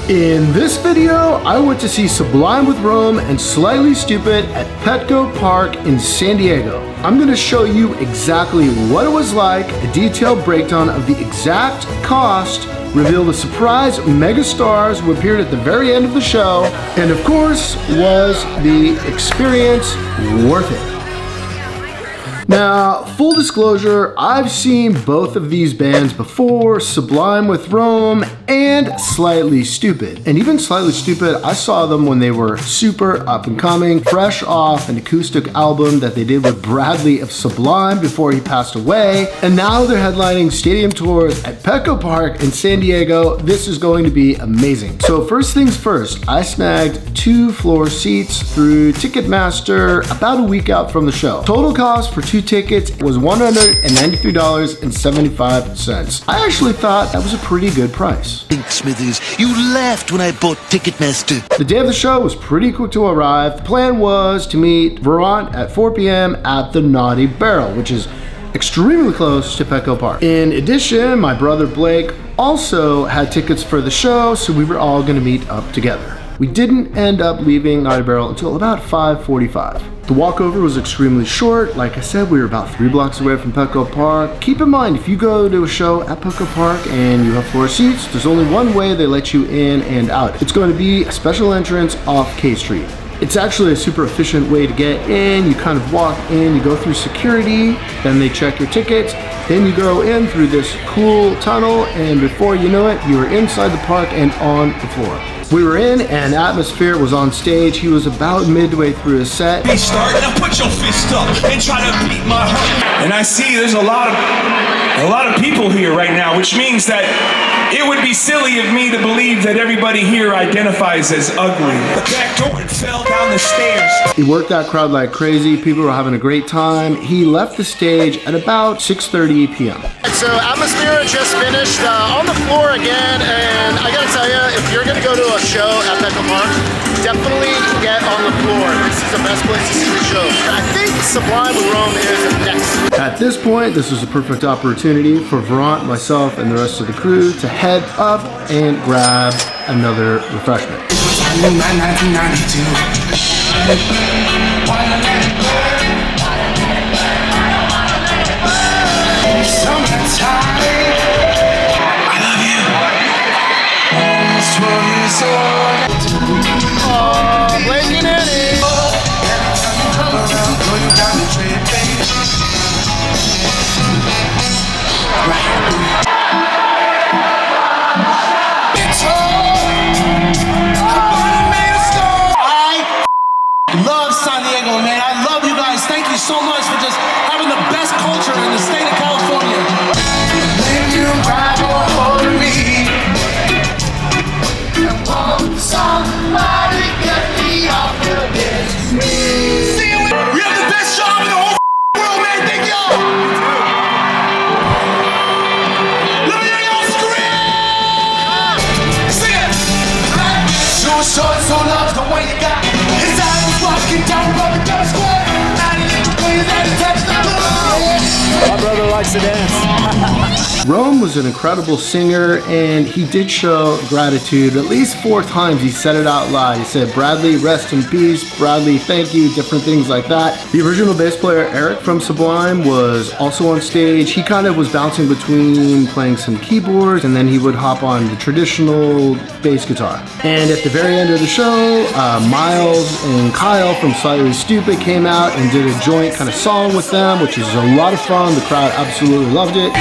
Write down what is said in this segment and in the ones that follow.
In this video, I went to see Sublime with Rome and Slightly Stoopid at Petco Park in San Diego. I'm going to show you exactly what it was like, a detailed breakdown of the exact cost, reveal the surprise megastars who appeared at the very end of the show, and of course, was the experience worth it? Now, full disclosure, I've seen both of these bands before, Sublime with Rome and Slightly Stoopid. And even Slightly Stoopid, I saw them when they were super up and coming, fresh off an acoustic album that they did with Bradley of Sublime before he passed away. And now they're headlining stadium tours at Petco Park in San Diego. This is going to be amazing. So first things first, I snagged 2 floor seats through Ticketmaster about a week out from the show. Total cost for 2 tickets was $193.75. I actually thought that was a pretty good price. Think, Smithers, you laughed when I bought Ticketmaster. The day of the show was pretty quick to arrive. The plan was to meet Veront at 4 p.m. at the Naughty Barrel, which is extremely close to Petco Park. In addition, my brother Blake also had tickets for the show, so we were all gonna meet up together. We didn't end up leaving Naughty Barrel until about 5:45. The walkover was extremely short. Like I said, we were about 3 blocks away from Petco Park. Keep in mind, if you go to a show at Petco Park and you have floor seats, there's only one way they let you in and out. It's going to be a special entrance off K Street. It's actually a super efficient way to get in. You kind of walk in, you go through security, then they check your tickets, then you go in through this cool tunnel, and before you know it, you are inside the park and on the floor. We were in, and Atmosphere was on stage. He was about midway through his set. Hey, start, now put your fist up and try to beat my heart. And I see there's a lot of people here right now, which means that it would be silly of me to believe that everybody here identifies as ugly. The back door fell down the stairs. He worked that crowd like crazy. People were having a great time. He left the stage at about 6:30 p.m. So Atmosphere just finished on the floor again, and I gotta tell you, if you're gonna go to a show at Petco Park, definitely get on the floor. This is the best place to see the show. I think Sublime with Rome is next. At this point, this was a perfect opportunity for Veront, myself, and the rest of the crew to head up and grab another refreshment. Blake and Annie. I love San Diego, man. I love you guys. Thank you so much for just having the best culture in the state of California. When you ride over me, and won't somebody get me off of this? See you. We have the best job in the whole world, man. Thank y'all. Let me hear y'all scream. Sing it. So short, so love's the way you got. His eyes was walking down Rome and Slightly Stoopid. My brother likes to dance. Rome was an incredible singer, and he did show gratitude at least 4 times. He said it out loud. He said, "Bradley, rest in peace. Bradley, thank you," different things like that. The original bass player, Eric from Sublime, was also on stage. He kind of was bouncing between playing some keyboards, and then he would hop on the traditional bass guitar. And at the very end of the show, Miles and Kyle from Slightly Stoopid came out and did a joint kind of song with them, which is a lot of fun. The crowd absolutely loved it.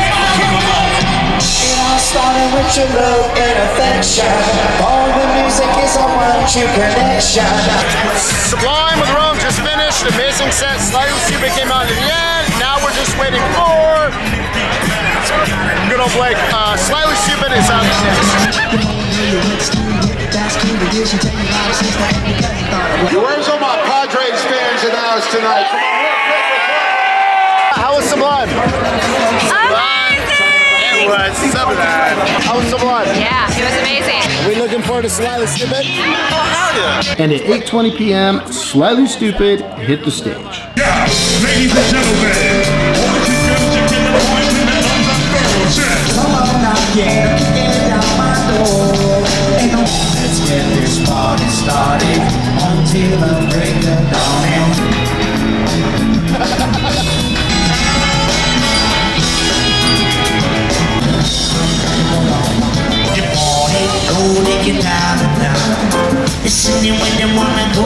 It all started with your love and affection. All the music is a one-two connection. Sublime with Rome just finished. Amazing set. Slightly Stoopid came out in the end. Now we're just waiting for good old Blake. Slightly Stoopid is out next. Where's all my Padres fans in the house tonight? How was Sublime? Amazing! It was Sublime. How was Sublime? Yeah, it was amazing. Are we looking forward to Slightly Stoopid? Oh, hell yeah. And at 8:20 p.m., Slightly Stoopid hit the stage. Yeah, ladies and gentlemen, all you girls, you get the point in the lungs of girls. Come on now, get down my door. Ain't no feel a break of dawn. Go take it down and down. Listen to when they wanna go.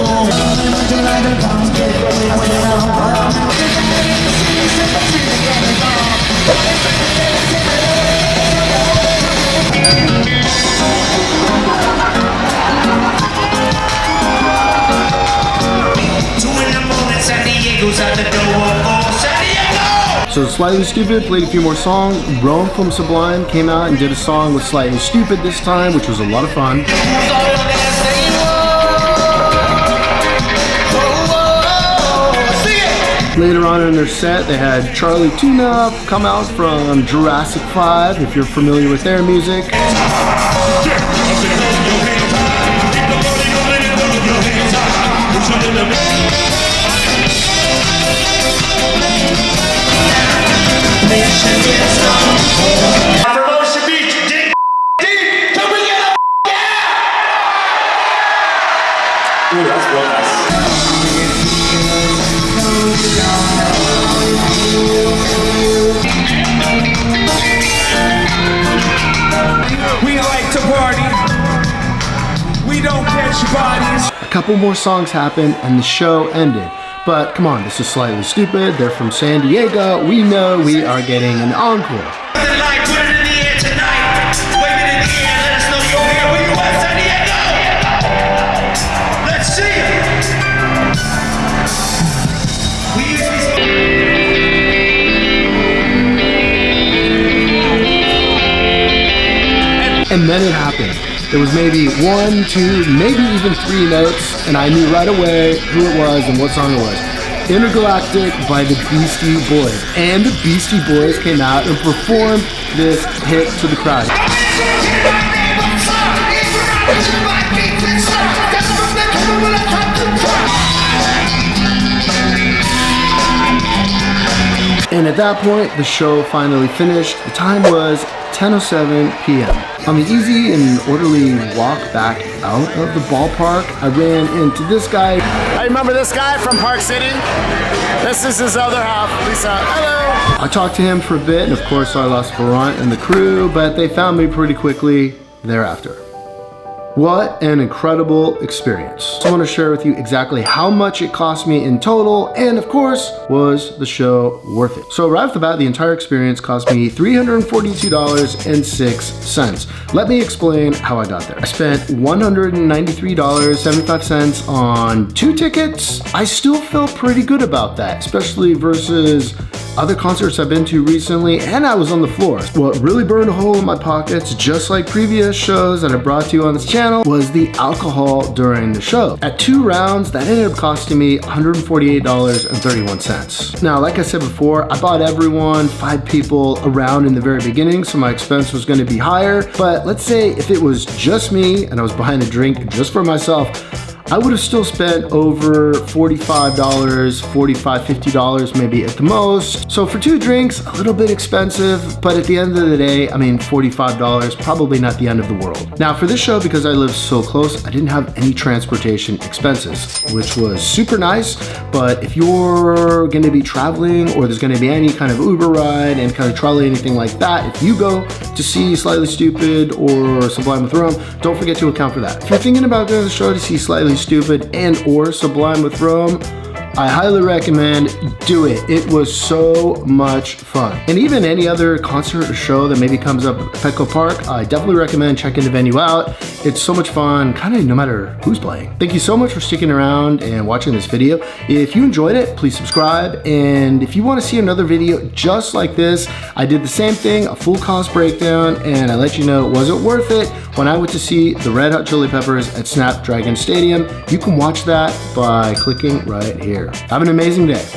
So Slightly Stoopid played a few more songs. Rome from Sublime came out and did a song with Slightly Stoopid this time, which was a lot of fun. Later on in their set, they had Charlie Tune-Up come out from Jurassic 5, if you're familiar with their music. Ooh, that's real nice. We like to party. We don't catch bodies. A couple more songs happened and the show ended. But come on, this is Slightly Stoopid. They're from San Diego. We know we are getting an encore. And then it happened. There was maybe 1, 2, maybe even 3 notes, and I knew right away who it was and what song it was. Intergalactic by the Beastie Boys. And the Beastie Boys came out and performed this hit to the crowd. And at that point, the show finally finished. The time was 10:07 p.m. On the easy and orderly walk back out of the ballpark, I ran into this guy. I remember this guy from Park City. This is his other half, Lisa. Hello. I talked to him for a bit, and of course I lost Varant and the crew, but they found me pretty quickly thereafter. What an incredible experience. I want to share with you exactly how much it cost me in total, and of course, was the show worth it? So right off the bat, the entire experience cost me $342.06. Let me explain how I got there. I spent $193.75 on 2 tickets. I still feel pretty good about that, especially versus other concerts I've been to recently, and I was on the floor. What really burned a hole in my pockets, just like previous shows that I brought to you on this channel, was the alcohol during the show. At 2 rounds, that ended up costing me $148.31. Now, like I said before, I bought everyone 5 people around in the very beginning, so my expense was gonna be higher. But let's say if it was just me and I was buying a drink just for myself, I would have still spent over $45, $45, $50 maybe at the most. So for 2 drinks, a little bit expensive, but at the end of the day, I mean, $45, probably not the end of the world. Now for this show, because I live so close, I didn't have any transportation expenses, which was super nice. But if you're gonna be traveling or there's gonna be any kind of Uber ride and kind of trolley, anything like that, if you go to see Slightly Stoopid or Sublime with Rome, don't forget to account for that. If you're thinking about going to the show to see Slightly Stoopid and or Sublime with Rome, I highly recommend do it. It was so much fun. And even any other concert or show that maybe comes up at Petco Park, I definitely recommend checking the venue out. It's so much fun, kind of no matter who's playing. Thank you so much for sticking around and watching this video. If you enjoyed it, please subscribe. And if you want to see another video just like this, I did the same thing, a full cost breakdown, and I let you know, was it worth it when I went to see the Red Hot Chili Peppers at Snapdragon Stadium. You can watch that by clicking right here. Have an amazing day.